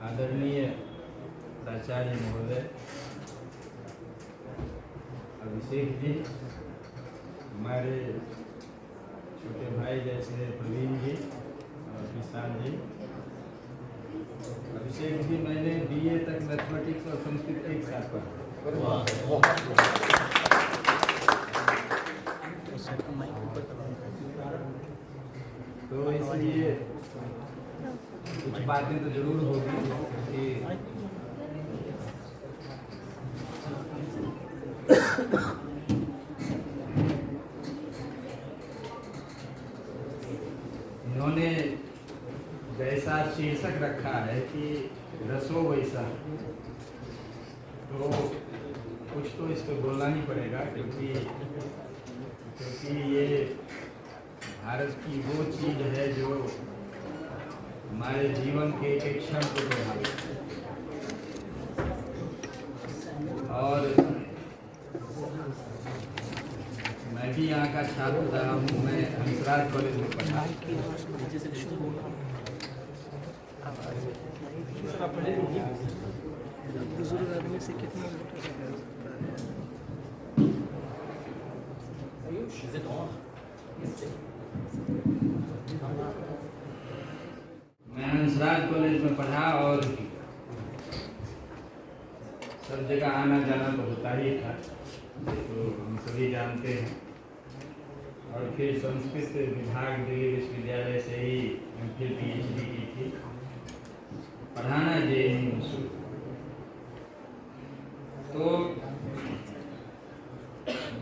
आदरणीय प्राचार्य महोदय अभिषेक जी, हमारे छोटे भाई जैसे प्रवीण जी और विशाल जी। अभिषेक जी, मैंने बीए तक मैथमेटिक्स और संस्कृत एक साथ पढ़ा, तो इसलिए कुछ बातें तो जरूर होगी कि इन्होंने जैसा शीर्षक रखा है कि रसो वैसा, तो कुछ तो इस पर बोलना ही पड़ेगा, क्योंकि ये भारत की वो चीज़ है जो हमारे जीवन के एक क्षण को प्रभावित है। और मैं भी यहाँ का छात्र रहा हूँ, मैं हंसराज कॉलेज में पढ़ा। बुजुर्ग आदमी से कितना मैं हंसराज कॉलेज में पढ़ा और सब जगह आना जाना तो होता ही था, तो हम सभी जानते हैं। और फिर संस्कृत विभाग दिल्ली विश्वविद्यालय से ही MPhil PhD की थी, पढ़ाना JNU में। तो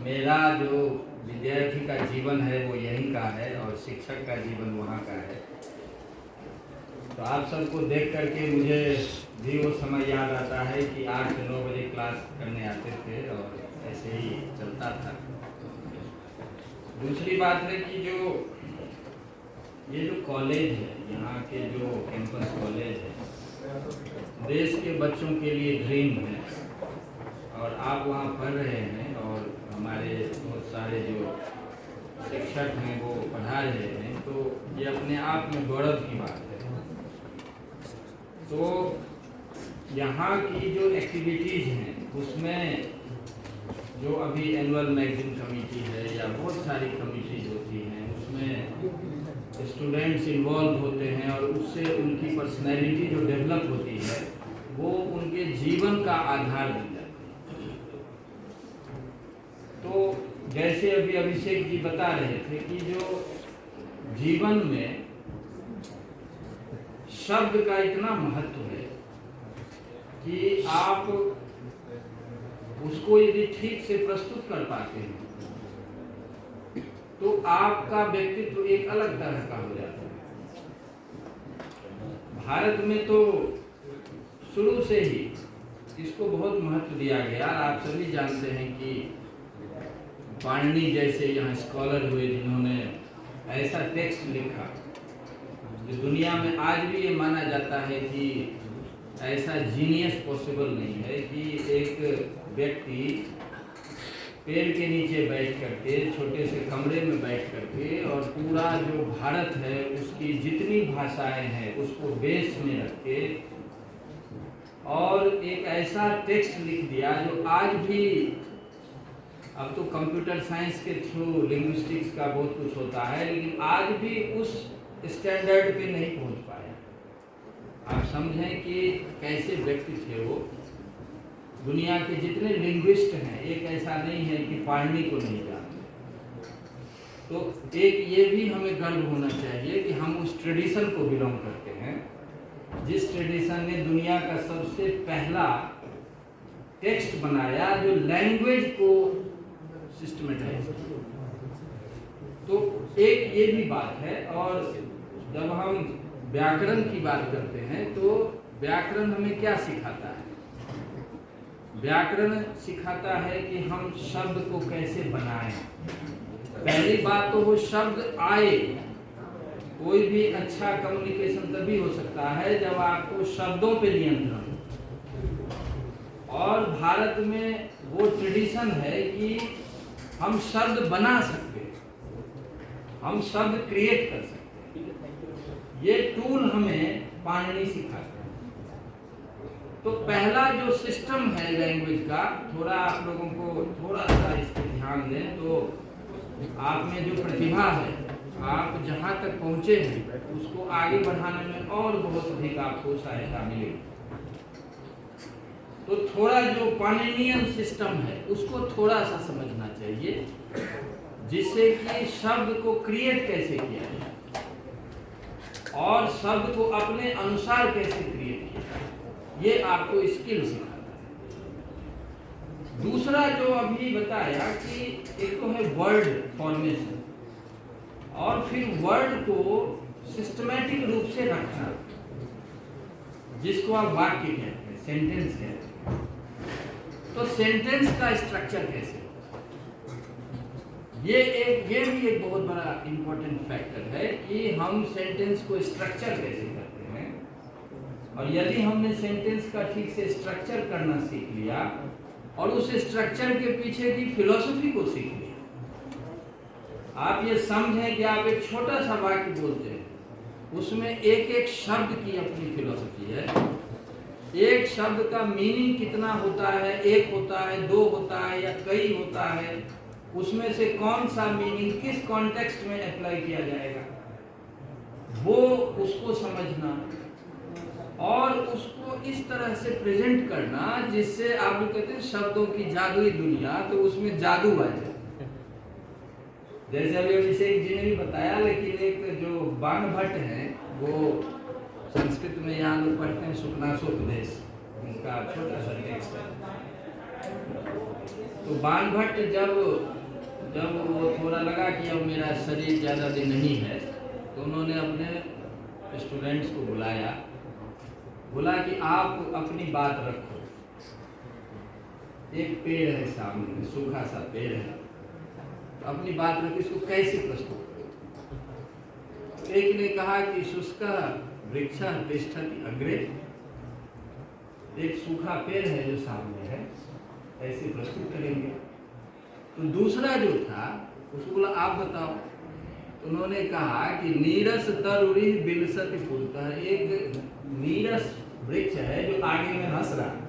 मेरा जो विद्यार्थी का जीवन है वो यहीं का है और शिक्षक का जीवन वहाँ का है। तो आप सबको देख करके मुझे भी वो समय याद आता है कि 8 से 9 बजे क्लास करने आते थे और ऐसे ही चलता था। दूसरी बात है कि ये जो कॉलेज है, यहाँ के जो कैंपस कॉलेज है, देश के बच्चों के लिए ड्रीम है। और आप वहाँ पढ़ रहे हैं और हमारे बहुत सारे जो शिक्षक हैं वो पढ़ा रहे हैं, तो ये अपने आप में गौरव की बात है। तो यहाँ की जो एक्टिविटीज़ हैं उसमें जो अभी एनुअल मैगजीन कमेटी है या बहुत सारी कमिटीज होती हैं, उसमें स्टूडेंट्स इन्वॉल्व होते हैं और उससे उनकी पर्सनैलिटी जो डेवलप होती है वो उनके जीवन का आधार बन जाती है। तो जैसे अभी अभिषेक जी बता रहे थे कि जो जीवन में शब्द का इतना महत्व है कि आप उसको यदि ठीक से प्रस्तुत कर पाते हैं तो आपका व्यक्तित्व एक अलग तरह का हो जाता है। भारत में तो शुरू से ही इसको बहुत महत्व दिया गया। आप सभी जानते हैं कि पाणिनि जैसे यहाँ स्कॉलर हुए जिन्होंने ऐसा टेक्स्ट लिखा जो दुनिया में आज भी ये माना जाता है कि ऐसा जीनियस पॉसिबल नहीं है कि एक व्यक्ति पेड़ के नीचे बैठ करके, छोटे से कमरे में बैठ करके, और पूरा जो भारत है उसकी जितनी भाषाएं हैं उसको बेस में रख के और एक ऐसा टेक्स्ट लिख दिया जो आज भी, अब तो कंप्यूटर साइंस के थ्रू लिंग्विस्टिक्स का बहुत कुछ होता है, लेकिन आज भी उस स्टैंडर्ड पे नहीं पहुंच पाया। आप समझें कि कैसे व्यक्ति थे वो। दुनिया के जितने लिंग्विस्ट हैं एक ऐसा नहीं है कि पाणिनि को नहीं जानते। तो एक ये भी हमें गर्व होना चाहिए कि हम उस ट्रेडिशन को बिलोंग करते हैं जिस ट्रेडिशन ने दुनिया का सबसे पहला टेक्स्ट बनाया जो लैंग्वेज को सिस्टमेटाइज किया। तो एक ये भी बात है। और जब हम व्याकरण की बात करते हैं तो व्याकरण हमें क्या सिखाता है? व्याकरण सिखाता है कि हम शब्द को कैसे बनाएं। पहली बात तो वो शब्द आए। कोई भी अच्छा कम्युनिकेशन तभी हो सकता है जब आपको शब्दों पे नियंत्रण हो। और भारत में वो ट्रेडिशन है कि हम शब्द बना सकते हैं, हम शब्द क्रिएट कर सकते हैं। ये टूल हमें पाणिनि सिखाते हैं। तो पहला जो सिस्टम है लैंग्वेज का, थोड़ा आप लोगों को थोड़ा सा इस पर ध्यान दें तो आप में जो प्रतिभा है, आप जहाँ तक पहुँचे हैं उसको आगे बढ़ाने में और बहुत अधिक आपको सहायता मिलेगी। तो थोड़ा जो पाणिनियन सिस्टम है उसको थोड़ा सा समझना चाहिए, जिससे कि शब्द को क्रिएट कैसे किया जाए और शब्द को अपने अनुसार कैसे क्रिएट किया जाए, ये आपको स्किल सिखाता है। दूसरा जो अभी बताया कि एक तो है वर्ड फॉर्मेशन, और फिर वर्ड को सिस्टमैटिक रूप से रखना, जिसको आप वाक्य कहते हैं, सेंटेंस कहते हैं। तो सेंटेंस का स्ट्रक्चर कैसे, ये भी एक बहुत बड़ा इंपॉर्टेंट फैक्टर है कि हम सेंटेंस को स्ट्रक्चर कैसे करते हैं। और यदि हमने सेंटेंस का ठीक से स्ट्रक्चर करना सीख लिया और उस स्ट्रक्चर के पीछे की फिलॉसफी को सीख लिया, आप ये समझें कि आप एक छोटा सा वाक्य बोलते हैं, उसमें एक एक शब्द की अपनी फिलॉसफी है। एक शब्द का मीनिंग कितना होता है, एक होता है, दो होता है या कई होता है, उसमें से कौन सा मीनिंग किस कॉन्टेक्स्ट में अप्लाई किया जाएगा, वो उसको समझना और उसको इस तरह से प्रेजेंट करना जिससे आप लोग कहते हैं शब्दों की जादुई दुनिया, तो उसमें जादू आ जाए। जैसे अभी अभिषेक जी ने भी बताया, लेकिन एक जो बाणभट्ट हैं, वो संस्कृत में यहाँ लोग पढ़ते हैं सुखनासोपदेश, उनका छोटा सा टेक्स्ट है। तो बाणभट्ट जब वो थोड़ा लगा कि अब मेरा शरीर ज़्यादा दिन नहीं है, तो उन्होंने अपने स्टूडेंट्स को बोला कि आप अपनी बात रखो। एक पेड़ है सामने, सूखा सा पेड़ है, अपनी बात रखो, इसको कैसे प्रस्तुत करो। एक ने कहा कि शुष्क वृक्ष तिष्ठति अग्रे, एक सूखा पेड़ है जो सामने है, ऐसे प्रस्तुत करेंगे। तो दूसरा जो था उसको बोला आप बताओ। तो उन्होंने कहा कि नीरस तरुरी बिलसति फूलता, एक नीरस वृक्ष है जो आगे में हंस रहा है।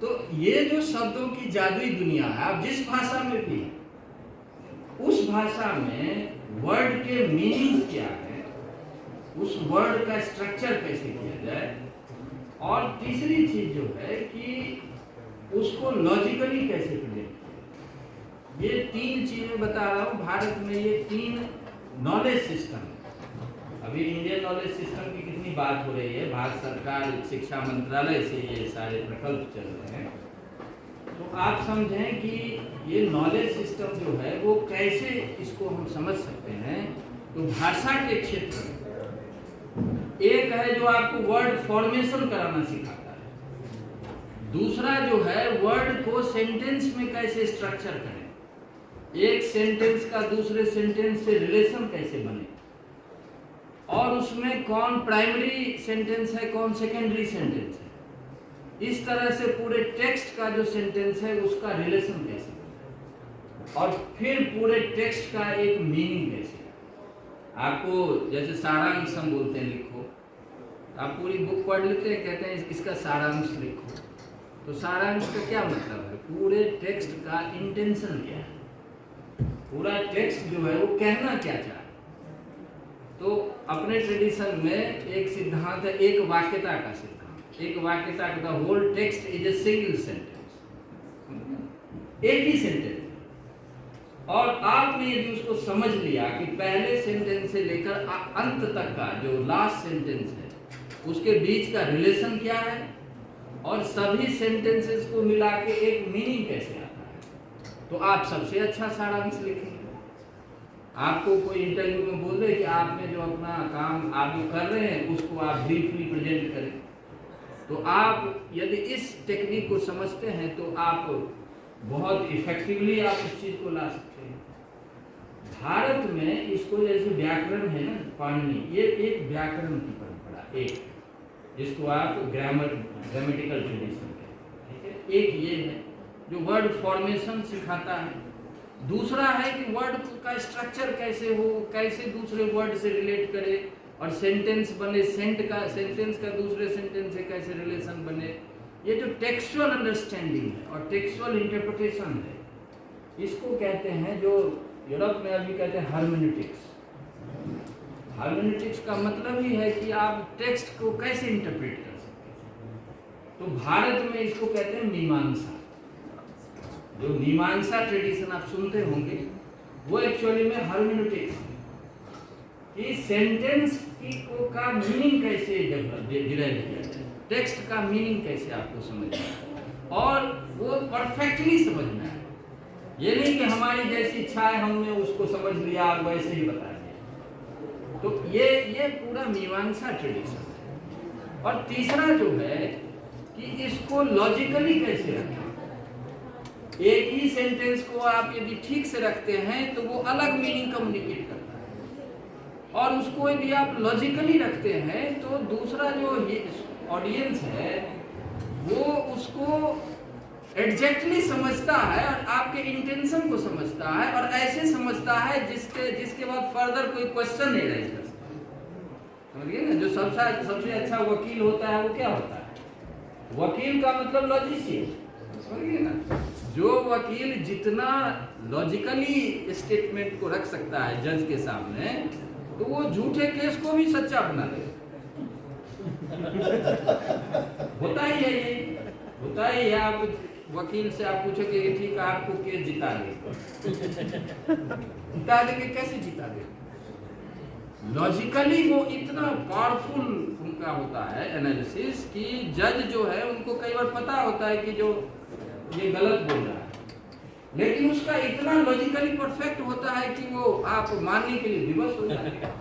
तो ये जो शब्दों की जादुई दुनिया है, आप जिस भाषा में भी, उस भाषा में वर्ड के मीनिंग्स क्या है, उस वर्ड का स्ट्रक्चर कैसे किया जाए, और तीसरी चीज जो है कि उसको लॉजिकली कैसे प्रेजेंट किया। ये तीन चीजें बता रहा हूँ। भारत में ये तीन नॉलेज सिस्टम है। अभी इंडियन नॉलेज सिस्टम की कितनी बात हो रही है, भारत सरकार शिक्षा मंत्रालय से ये सारे प्रकल्प चल रहे हैं। तो आप समझें कि ये नॉलेज सिस्टम जो है वो कैसे इसको हम समझ सकते हैं। तो भाषा के क्षेत्र में एक है जो आपको वर्ड फॉर्मेशन कराना सिखाता है, दूसरा जो है वर्ड को सेंटेंस में कैसे स्ट्रक्चर करें, एक सेंटेंस का दूसरे सेंटेंस से रिलेशन कैसे बने, और उसमें कौन प्राइमरी सेंटेंस है, कौन सेकेंडरी सेंटेंस है, इस तरह से पूरे टेक्स्ट का जो सेंटेंस है उसका रिलेशन कैसे बने, और फिर पूरे टेक्स्ट का एक मीनिंग कैसे। आपको जैसे सारांश हम बोलते हैं, लिखो, आप पूरी बुक पढ़ लेते हैं, कहते हैं इसका सारांश लिखो। तो सारांश का क्या मतलब है, पूरे टेक्स्ट का इंटेंशन क्या है, पूरा टेक्स्ट जो है वो कहना क्या चाह रहा है। तो अपने ट्रेडिशन में एक सिद्धांत है, एक वाक्यता का सिद्धांत। एक वाक्यता का whole text is a single sentence, एक ही सेंटेंस। और आपने यदि उसको समझ लिया कि पहले सेंटेंस से लेकर अंत तक का जो लास्ट सेंटेंस है उसके बीच का रिलेशन क्या है, और सभी सेंटेंसेस को मिला के एक मीनिंग कैसे आता है, तो आप सबसे अच्छा सारांश लिखेंगे। आपको कोई इंटरव्यू में बोल दे कि आपने जो अपना काम आप जो कर रहे हैं उसको आप ब्रीफली प्रेजेंट करें, तो आप यदि इस टेक्निक को समझते हैं तो आप बहुत इफेक्टिवली आप इस चीज को ला सकते हैं। भारत में इसको जैसे व्याकरण है ना, पाणिनि, ये एक व्याकरण की परंपरा, एक जिसको आप ग्रामेटिकल ट्रेडिशन कहते हैं, ठीक है। एक ये है जो वर्ड फॉर्मेशन सिखाता है, दूसरा है कि वर्ड का स्ट्रक्चर कैसे हो, कैसे दूसरे वर्ड से रिलेट करे, और सेंटेंस बने, सेंटेंस का दूसरे सेंटेंस से कैसे रिलेशन बने, ये जो टेक्सचुअल अंडरस्टैंडिंग है और टेक्सचुअल इंटरप्रिटेशन है, इसको कहते हैं, जो यूरोप में अभी कहते हैं हार्मेनेटिक्स। हार्मेनेटिक्स का मतलब ही है कि आप टेक्स्ट को कैसे इंटरप्रेट कर सकते हैं। तो भारत में इसको कहते हैं मीमांसा। जो मीमांसा ट्रेडिशन आप सुनते होंगे वो एक्चुअली में हार्मेनेटिक्स है कि सेंटेंस का मीनिंग कैसे डिराइव किया जाए, टेक्स्ट का मीनिंग कैसे आपको समझना है और वो परफेक्टली समझना है। ये नहीं कि हमारी जैसी इच्छा है हमने उसको समझ लिया और वैसे ही बता दिया। तो ये पूरा मीमांसा ट्रेडिशन है। और तीसरा जो है कि इसको लॉजिकली कैसे रखें। एक ही सेंटेंस को आप यदि ठीक से रखते हैं तो वो अलग मीनिंग कम्युनिकेट करता है, और उसको यदि आप लॉजिकली रखते हैं तो दूसरा जो ऑडियंस है वो उसको एग्जैक्टली समझता है और आपके इंटेंशन को समझता है, और ऐसे समझता है जिसके बाद फर्दर कोई क्वेश्चन नहीं रेज कर सकता। समझिए ना, जो सबसे अच्छा वकील होता है वो क्या होता है? वकील का मतलब लॉजिशियन। समझिए ना, जो वकील जितना लॉजिकली स्टेटमेंट को रख सकता है जज के सामने, तो वो झूठे केस को भी सच्चा बना देगा। होता ही है, ये होता ही है। आप वकील से आप पूछोगे कि ठीक है आपको केस जिता देंगे, कैसे जिता देंगे? लॉजिकली वो इतना पावरफुल उनका होता है एनालिसिस कि जज जो है उनको कई बार पता होता है कि जो ये गलत बोल रहा है, लेकिन उसका इतना लॉजिकली परफेक्ट होता है कि वो आप मानने के लिए विवश हो जाते हैं।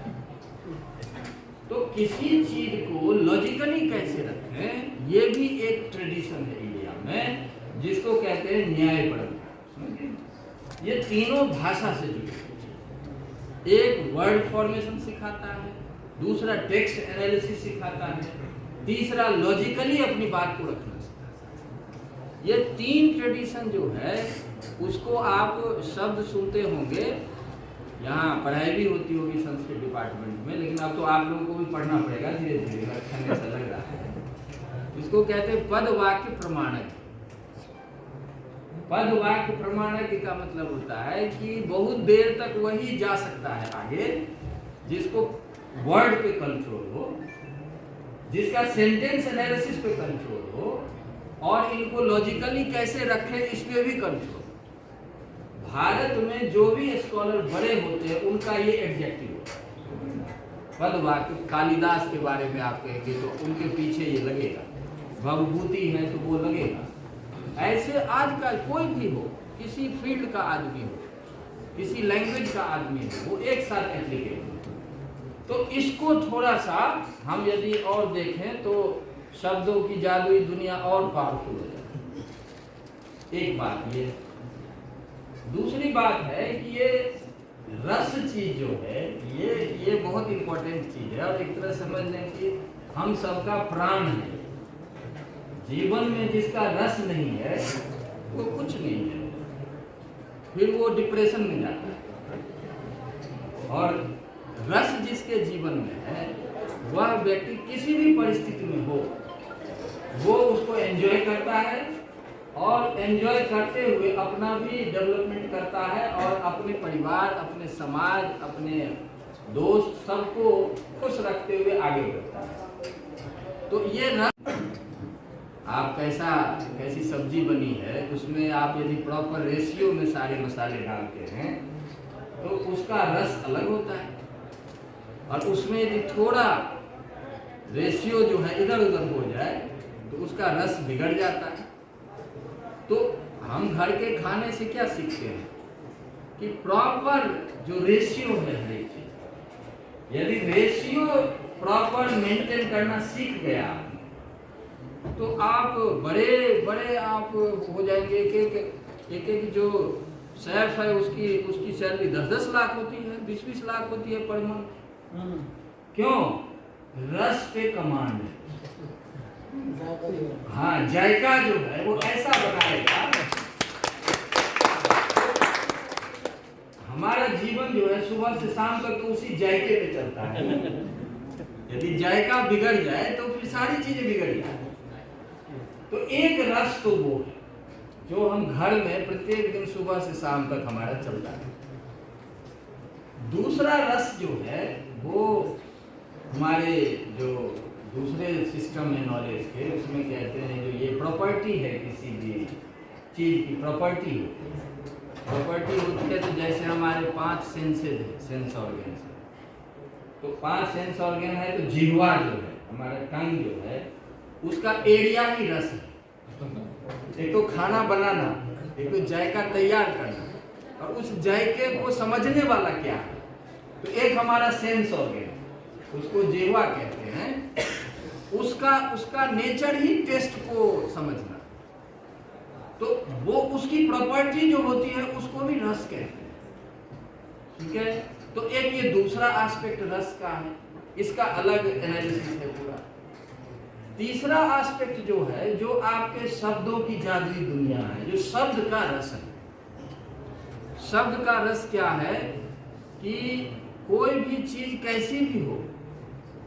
तो किसी चीज को लॉजिकली कैसे रखें, ये भी एक ट्रेडिशन है इंडिया में, जिसको कहते हैं न्याय परंपरा। ये तीनों भाषा से जुड़े, एक वर्ड फॉर्मेशन सिखाता है, दूसरा टेक्स्ट एनालिसिस सिखाता है, तीसरा लॉजिकली अपनी बात को रखना सिखाता है। ये तीन ट्रेडिशन जो है उसको आप शब्द सुनते होंगे, यहाँ पढ़ाई भी होती होगी संस्कृत डिपार्टमेंट में, लेकिन अब तो आप लोगों को भी पढ़ना पड़ेगा धीरे धीरे, अच्छा ऐसा लग रहा है। इसको कहते हैं पद वाक्य प्रमाणक। पद वाक्य प्रमाणक का मतलब होता है कि बहुत देर तक वही जा सकता है आगे जिसको वर्ड पे कंट्रोल हो, जिसका सेंटेंस एनालिसिस पे कंट्रोल हो, और इनको लॉजिकली कैसे रखें इस पे भी कंट्रोल। भारत में जो भी स्कॉलर बड़े होते हैं उनका ये एडजेक्टिव होता है। पद वाक्य, कालिदास के बारे में आप कहेंगे तो उनके पीछे ये लगेगा, भवभूति है तो वो लगेगा। ऐसे आज का कोई भी हो, किसी फील्ड का आदमी हो, किसी लैंग्वेज का आदमी हो, वो एक साथ एप्लीकेट हो। तो इसको थोड़ा सा हम यदि और देखें तो शब्दों की जादुई दुनिया और पावरफुल हो जाती है। एक बात ये। दूसरी बात है कि ये रस चीज जो है ये बहुत इंपॉर्टेंट चीज है, और एक तरह समझ लें कि हम सबका प्राण है। जीवन में जिसका रस नहीं है वो कुछ नहीं है, फिर वो डिप्रेशन में जाता है। और रस जिसके जीवन में है वह व्यक्ति किसी भी परिस्थिति में हो वो उसको एंजॉय करता है, और एंजॉय करते हुए अपना भी डेवलपमेंट करता है, और अपने परिवार, अपने समाज, अपने दोस्त सबको खुश रखते हुए आगे बढ़ता है। तो ये रस, आप कैसी सब्जी बनी है उसमें आप यदि प्रॉपर रेशियो में सारे मसाले डालते हैं तो उसका रस अलग होता है, और उसमें यदि थोड़ा रेशियो जो है इधर उधर हो जाए तो उसका रस बिगड़ जाता है। तो हम घर के खाने से क्या सीखते हैं कि प्रॉपर जो रेशियो है हर एक चीज, यदि रेशियो प्रॉपर मेंटेन करना सीख गया तो आप बड़े आप हो जाएंगे। एक जो शेफ है उसकी सैलरी 10-10 लाख होती है, 20-20 लाख होती है पर मंथ। क्यों? रस पे कमांड है। हाँ, जायका जो है वो ऐसा बनाएगा। हमारा जीवन जो है सुबह से शाम तक तो उसी जायके पे चलता है। यदि जायका बिगड़ जाए तो फिर सारी चीजें बिगड़ जाए। तो एक रस तो वो है जो हम घर में प्रत्येक दिन सुबह से शाम तक हमारा चलता है। दूसरा रस जो है वो हमारे जो दूसरे सिस्टम है नॉलेज के, उसमें कहते हैं जो ये प्रॉपर्टी है किसी भी चीज की प्रॉपर्टी होती है। तो जैसे हमारे 5 सेंसेस है, सेंस ऑर्गन है, तो 5 सेंस ऑर्गन है, तो जिह्वा जो है हमारा टंग जो है उसका एरिया ही रस है। एक तो खाना बनाना, एक तो जायका तैयार करना, और उस जायके को समझने वाला क्या है। तो एक हमारा सेंस ऑर्गन, उसको जिह्वा कहते हैं, उसका नेचर ही टेस्ट को समझना। तो वो उसकी प्रॉपर्टी जो होती है उसको भी रस कहते हैं। ठीक है, तो एक ये दूसरा एस्पेक्ट रस का है, इसका अलग एनालिसिस है पूरा। तीसरा एस्पेक्ट जो है, जो आपके शब्दों की जादुई दुनिया है, जो शब्द का रस है। शब्द का रस क्या है कि कोई भी चीज कैसी भी हो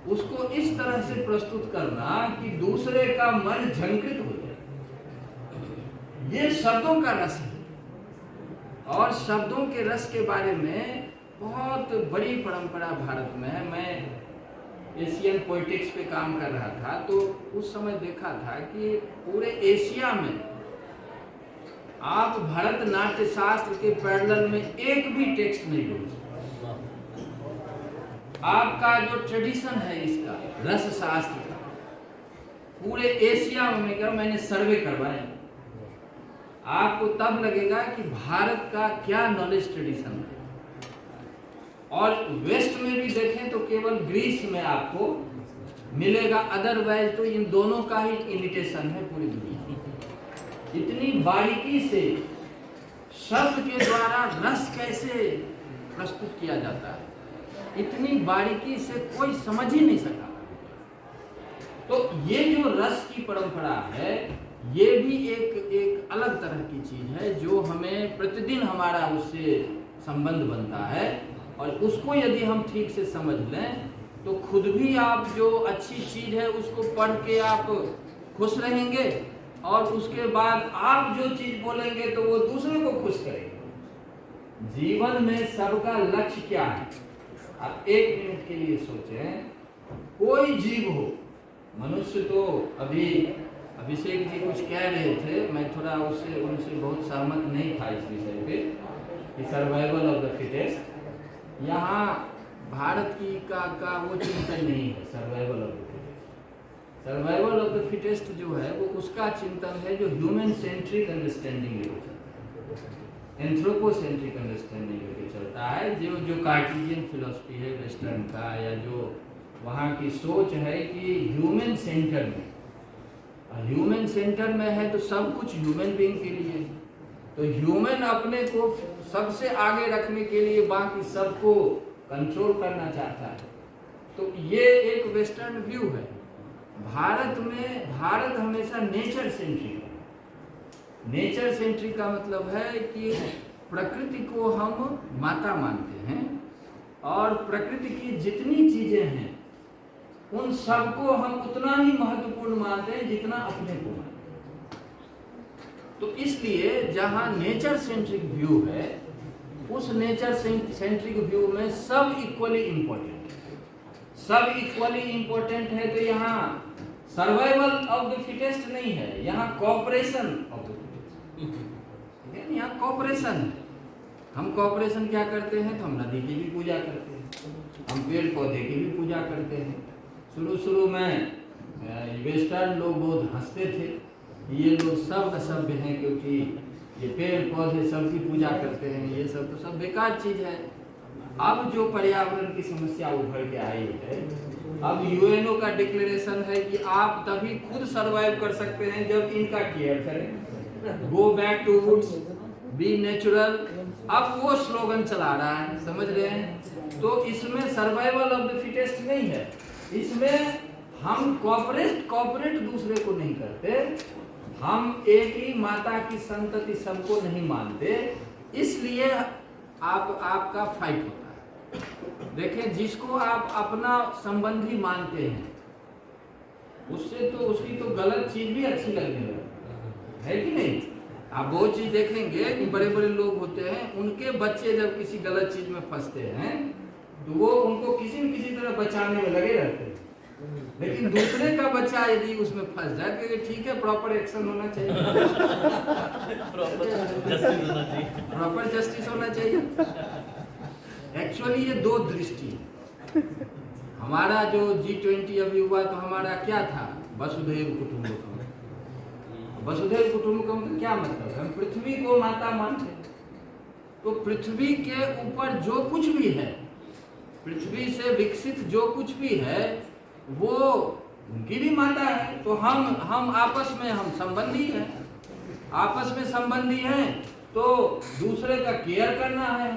उसको इस तरह से प्रस्तुत करना कि दूसरे का मन झंकृत हो जाए, ये शब्दों का रस है। और शब्दों के रस के बारे में बहुत बड़ी परंपरा भारत में है। मैं एशियन पोइटिक्स पे काम कर रहा था, तो उस समय देखा था कि पूरे एशिया में आप भरतनाट्य शास्त्र के पैरेलल में एक भी टेक्स्ट नहीं ढूंढ सकते। आपका जो ट्रेडिशन है इसका रस शास्त्र का, पूरे एशिया में मैंने सर्वे करवाया, आपको तब लगेगा कि भारत का क्या नॉलेज ट्रेडिशन है। और वेस्ट में भी देखें तो केवल ग्रीस में आपको मिलेगा, अदरवाइज तो इन दोनों का ही इमिटेशन है पूरी दुनिया। इतनी बारीकी से शब्द के द्वारा रस कैसे प्रस्तुत किया जाता है, इतनी बारीकी से कोई समझ ही नहीं सका। तो ये जो रस की परंपरा है, ये भी एक अलग तरह की चीज है जो हमें प्रतिदिन हमारा उससे संबंध बनता है। और उसको यदि हम ठीक से समझ लें तो खुद भी आप जो अच्छी चीज है उसको पढ़ के आप खुश रहेंगे, और उसके बाद आप जो चीज बोलेंगे तो वो दूसरे को खुश करेंगे। जीवन में सबका लक्ष्य क्या है, आप 1 मिनट के लिए सोचें। कोई जीव हो, मनुष्य तो अभी अभिषेक जी कुछ कह रहे थे, मैं थोड़ा उनसे बहुत सहमत नहीं था इस विषय पे कि सर्वाइवल ऑफ द फिटेस्ट। यहाँ भारत की का वो चिंतन नहीं है survival of the fittest. Survival of the fittest जो है वो उसका चिंतन है जो ह्यूमन सेंट्रिक अंडरस्टैंडिंग लेके चलता है, एंथ्रोपोसेंट्रिक अंडरस्टैंडिंग लेके चलता है। जो कार्टेशियन फिलॉसफी है वेस्टर्न का, या जो वहाँ की सोच है कि ह्यूमन सेंटर में, ह्यूमन सेंटर में है तो सब कुछ ह्यूमन बीइंग के लिए, तो ह्यूमन अपने को सबसे आगे रखने के लिए बाकी सबको कंट्रोल करना चाहता है। तो ये एक वेस्टर्न व्यू है। भारत हमेशा नेचर सेंट्रिक है। नेचर सेंट्रिक का मतलब है कि प्रकृति को हम माता मानते हैं, और प्रकृति की जितनी चीजें हैं उन सबको हम उतना ही महत्वपूर्ण मानते हैं जितना अपने को मानते हैं। तो इसलिए जहां नेचर सेंट्रिक व्यू है, उस नेचर सेंट्रिक व्यू में सब इक्वली इंपॉर्टेंट है। सब इक्वली इंपॉर्टेंट है, तो यहाँ सर्वाइवल ऑफ द फिटेस्ट नहीं है, यहाँ कॉपरेशन ऑफ द फिटेस्ट। यहाँ कॉपरेशन है। हम कॉपरेशन क्या करते हैं, तो हम नदी की भी पूजा करते हैं, हम पेड़ पौधे की भी पूजा करते हैं। शुरू में वेस्टर्न लोग बहुत हंसते थे, ये लोग सब असभ्य हैं क्योंकि ये पेड़ पौधे सबकी पूजा करते हैं, ये सब तो सब बेकार चीज है। अब जो पर्यावरण की समस्या उभर के आई है, अब यूएनओ का डिक्लेरेशन है कि आप तभी खुद सरवाइव कर सकते हैं जब इनका केयर करें। Go back to woods, be natural. अब वो स्लोगन चला रहा है, समझ रहे हैं। तो इसमें सर्वाइवल ऑफ द फिटेस्ट नहीं है, इसमें हम कॉपरेट दूसरे को नहीं करते, हम एक ही माता की संतति सबको नहीं मानते, इसलिए आपका फाइट होता है। देखें, जिसको आप अपना संबंधी मानते हैं उससे तो उसकी तो गलत चीज भी अच्छी लगने लगती है कि नहीं। आप बहुत चीज देखेंगे कि बड़े बड़े लोग होते हैं, उनके बच्चे जब किसी गलत चीज में फंसते हैं तो वो उनको किसी न किसी तरह बचाने में लगे रहते हैं। लेकिन दूसरे का बच्चा यदि उसमें फंस जाए तो ठीक है, प्रॉपर एक्शन होना चाहिए, प्रॉपर जस्टिस होना चाहिए। एक्चुअली ये दो दृष्टि है। हमारा जो G20 अभी हुआ तो हमारा क्या था, वसुधैव कुटुंबकम। वसुधैव कुटुंबकम का क्या मतलब है, हम पृथ्वी को माता मानते हैं। तो पृथ्वी के ऊपर जो कुछ भी है, पृथ्वी से विकसित जो कुछ भी है वो उनकी भी माता है। तो हम आपस में हम संबंधी हैं, आपस में संबंधी हैं तो दूसरे का केयर करना है,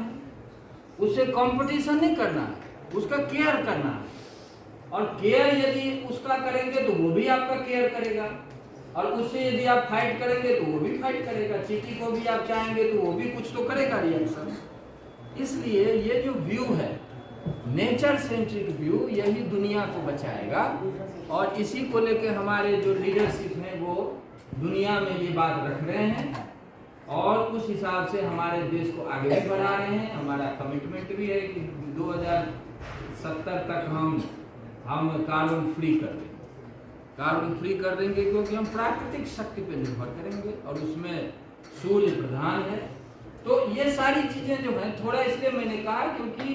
उससे कंपटीशन नहीं करना है, उसका केयर करना है। और केयर यदि उसका करेंगे तो वो भी आपका केयर करेगा, और उससे यदि आप फाइट करेंगे तो वो भी फाइट करेगा। चींटी को भी आप चाहेंगे तो वो भी कुछ तो करेगा रिएक्शन। इसलिए ये जो व्यू है, नेचर सेंट्रिक व्यू, यही दुनिया को बचाएगा। और इसी को लेकर हमारे जो लीडरशिप हैं वो दुनिया में ये बात रख रहे हैं और उस हिसाब से हमारे देश को आगे भी बढ़ा रहे हैं। हमारा कमिटमेंट भी है कि 2070 तक हम कार्बन फ्री कर देंगे, कार्बन फ्री कर देंगे, क्योंकि हम प्राकृतिक शक्ति पर निर्भर करेंगे और उसमें सूर्य प्रधान है। तो ये सारी चीजें जो हैं, थोड़ा इसलिए मैंने कहा क्योंकि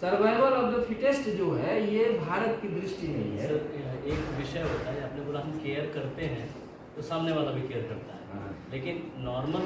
सर्वाइवल ऑफ द फिटेस्ट जो है ये भारत की दृष्टि नहीं है। एक विषय होता है, आपने बोला हम केयर करते हैं तो सामने वाला भी केयर करता है, लेकिन नॉर्मल